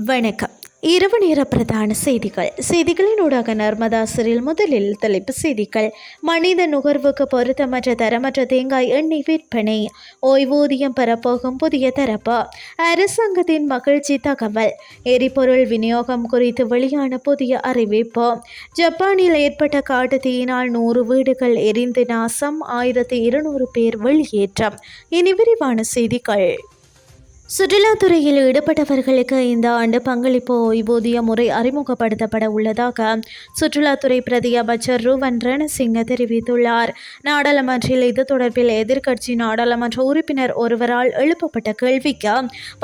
வணக்கம். இரவு நேர பிரதான செய்திகளினூடாக நர்மதா சிறில் முதலில் தலைப்பு செய்திகள். மனித நுகர்வுக்கு பொருத்தமற்ற தரமற்ற தேங்காய் எண்ணெய் விற்பனை. ஓய்வூதியம் பெறப்போகும் புதிய தரப்பு. அரசாங்கத்தின் மகிழ்ச்சி தகவல். எரிபொருள் விநியோகம் குறித்து வெளியான புதிய அறிவிப்பு. ஜப்பானில் ஏற்பட்ட காட்டு தீயினால் 100 வீடுகள் எரிந்து நாசம், 1200 பேர் வெளியேற்றம். இனி விரிவான செய்திகள். சுற்றுலாத்துறையில் ஈடுபட்டவர்களுக்கு இந்த ஆண்டு பங்களிப்பு ஓய்வூதிய முறை அறிமுகப்படுத்தப்பட உள்ளதாக சுற்றுலாத்துறை பிரதி அமைச்சர் ருவன் ரணசிங்க தெரிவித்துள்ளார். நாடாளுமன்றில் இது தொடர்பில் எதிர்க்கட்சி நாடாளுமன்ற உறுப்பினர் ஒருவரால் எழுப்பப்பட்ட கேள்விக்கு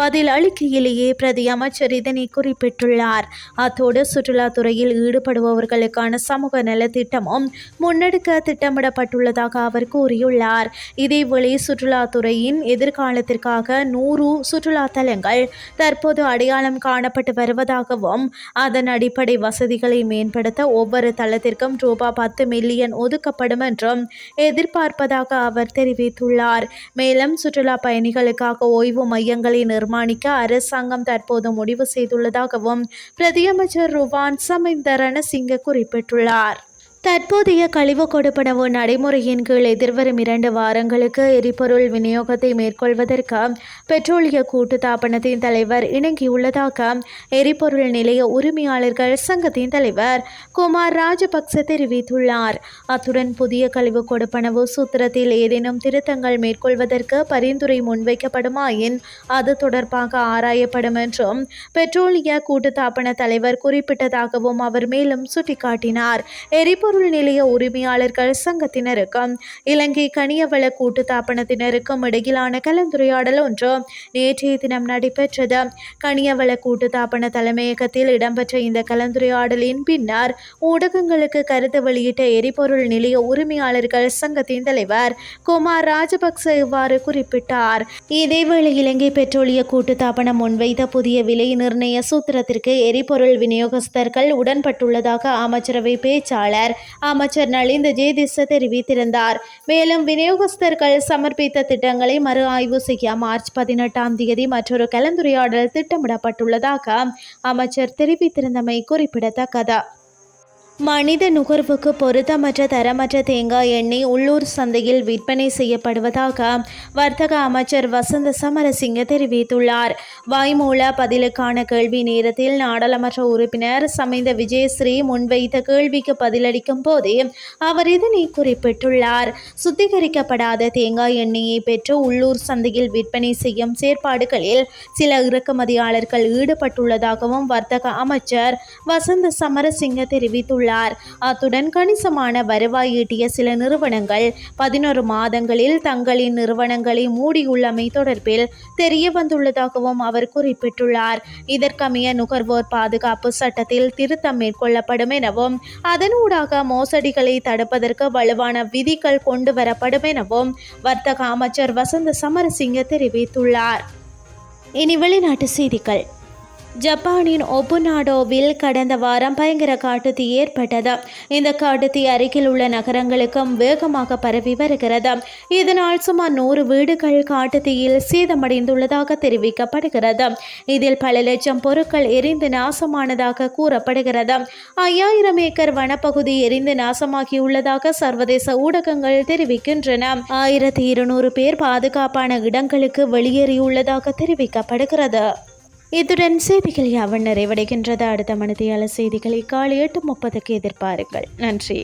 பதில் அளிக்கையிலேயே பிரதி அமைச்சர் இதனை குறிப்பிட்டுள்ளார். அத்தோடு சுற்றுலாத்துறையில் ஈடுபடுபவர்களுக்கான சமூக நலத்திட்டமும் முன்னெடுக்க திட்டமிடப்பட்டுள்ளதாக அவர் கூறியுள்ளார். இதேவேளை சுற்றுலாத்துறையின் எதிர்காலத்திற்காக 100 சுற்றுலா தலங்கள் தற்போது அடையாளம் காணப்பட்டு வருவதாகவும் அதன் அடிப்படை வசதிகளை மேம்படுத்த ஒவ்வொரு தளத்திற்கும் ரூபாய் 10 மில்லியன் ஒதுக்கப்படும் என்றும் எதிர்பார்ப்பதாக அவர் தெரிவித்துள்ளார். மேலும் சுற்றுலா பயணிகளுக்காக ஓய்வு மையங்களை நிர்மாணிக்க அரசாங்கம் தற்போது முடிவு செய்துள்ளதாகவும் பிரதியமைச்சர் ருவான் சமிந்த ரணசிங்க குறிப்பிட்டுள்ளார். தற்போதைய கழிவு கொடுப்பனவு நடைமுறையின் கீழ் எதிர்வரும் 2 வாரங்களுக்கு எரிபொருள் விநியோகத்தை மேற்கொள்வதற்கு பெட்ரோலிய கூட்டுத்தாபனத்தின் தலைவர் இணங்கியுள்ளதாக எரிபொருள் நிலைய உரிமையாளர்கள் சங்கத்தின் தலைவர் குமார் ராஜபக்ச தெரிவித்துள்ளார். அத்துடன் புதிய கழிவு கொடுப்பனவு சூத்திரத்தில் ஏதேனும் திருத்தங்கள் மேற்கொள்வதற்கு பரிந்துரை முன்வைக்கப்படுமாயின் அது தொடர்பாக ஆராயப்படும் என்றும் பெட்ரோலிய கூட்டுத்தாபன தலைவர் குறிப்பிட்டதாகவும் அவர் மேலும் சுட்டிக்காட்டினார். எரிபொருள் நிலைய உரிமையாளர்கள் சங்கத்தினருக்கும் இலங்கை கனியவள கூட்டுத்தாபனத்தினருக்கும் இடையிலான கலந்துரையாடல் ஒன்று நேற்றைய தினம் நடைபெற்றது. கனியவள கூட்டுத்தாபன தலைமையகத்தில் இடம்பெற்ற இந்த கலந்துரையாடலின் பின்னர் ஊடகங்களுக்கு கருத்து வெளியிட்ட எரிபொருள் நிலைய உரிமையாளர்கள் சங்கத்தின் தலைவர் குமார் ராஜபக்ச இவ்வாறு குறிப்பிட்டார். இதேவேளை இலங்கை பெட்ரோலிய கூட்டுத்தாபனம் முன்வைத்த புதிய விலை நிர்ணய சூத்திரத்திற்கு எரிபொருள் விநியோகஸ்தர்கள் உடன்பட்டுள்ளதாக அமைச்சரவை பேச்சாளர் அமைச்சர் நலிந்த ஜேதிச தெரிவித்திருந்தார். மேலும் விநியோகஸ்தர்கள் சமர்ப்பித்த திட்டங்களை மறு ஆய்வு செய்ய மார்ச் 18 மற்றொரு கலந்துரையாடல் திட்டமிடப்பட்டுள்ளதாக அமைச்சர் தெரிவித்திருந்தமை குறிப்பிடத்தக்கது. மனித நுகர்வுக்கு பொருத்தமற்ற தரமற்ற தேங்காய் எண்ணெய் உள்ளூர் சந்தையில் விற்பனை செய்யப்படுவதாக வர்த்தக அமைச்சர் வசந்த சமரசிங்க தெரிவித்துள்ளார். வாய்மூல பதிலுக்கான கேள்வி நேரத்தில் நாடாளுமன்ற உறுப்பினர் சமிந்த விஜயஸ்ரீ முன்வைத்த கேள்விக்கு பதிலளிக்கும் போதே அவர் இதனை குறிப்பிட்டுள்ளார். சுத்திகரிக்கப்படாத தேங்காய் எண்ணெயை பெற்று உள்ளூர் சந்தையில் விற்பனை செய்யும் செயற்பாடுகளில் சில இறக்குமதியாளர்கள் ஈடுபட்டுள்ளதாகவும் வர்த்தக அமைச்சர் வசந்த சமரசிங்க தெரிவித்துள்ளார். அத்துடன் கணிசமான வருவாய் ஈட்டிய சில நிறுவனங்கள் 11 மாதங்களில் தங்களின் நிறுவனங்களை மூடியுள்ளமை தொடர்பில் தெரிய வந்துள்ளதாகவும் அவர் குறிப்பிட்டுள்ளார். இதற்கமைய நுகர்வோர் பாதுகாப்பு சட்டத்தில் திருத்தம் மேற்கொள்ளப்படும் எனவும் அதனூடாக மோசடிகளை தடுப்பதற்கு வலுவான விதிகள் கொண்டு வரப்படும் எனவும் வர்த்தக அமைச்சர் வசந்த சமரசிங்க தெரிவித்துள்ளார். இனி வெளிநாட்டு செய்திகள். ஜப்பானின் ஒபுனாடோவில் கடந்த வாரம் பயங்கர காட்டுத்தீ ஏற்பட்டது. இந்த காட்டுத்தீ அருகில் உள்ள நகரங்களுக்கும் வேகமாக பரவி வருகிறது. இதனால் சுமார் 100 வீடுகள் காட்டுத்தீயில் சேதமடைந்துள்ளதாக தெரிவிக்கப்படுகிறது. இதில் பல லட்சம் பொருட்கள் எரிந்து நாசமானதாக கூறப்படுகிறது. 5000 ஏக்கர் வனப்பகுதி எரிந்து நாசமாகியுள்ளதாக சர்வதேச ஊடகங்கள் தெரிவிக்கின்றன. 1200 பேர் பாதுகாப்பான இடங்களுக்கு வெளியேறியுள்ளதாக தெரிவிக்கப்படுகிறது. இத்துடன் செய்திகள் யாவன் நிறைவடைகின்றது. அடுத்த மணித்தியால செய்திகளை காலை 8:30 எதிர்பாருங்கள். நன்றி.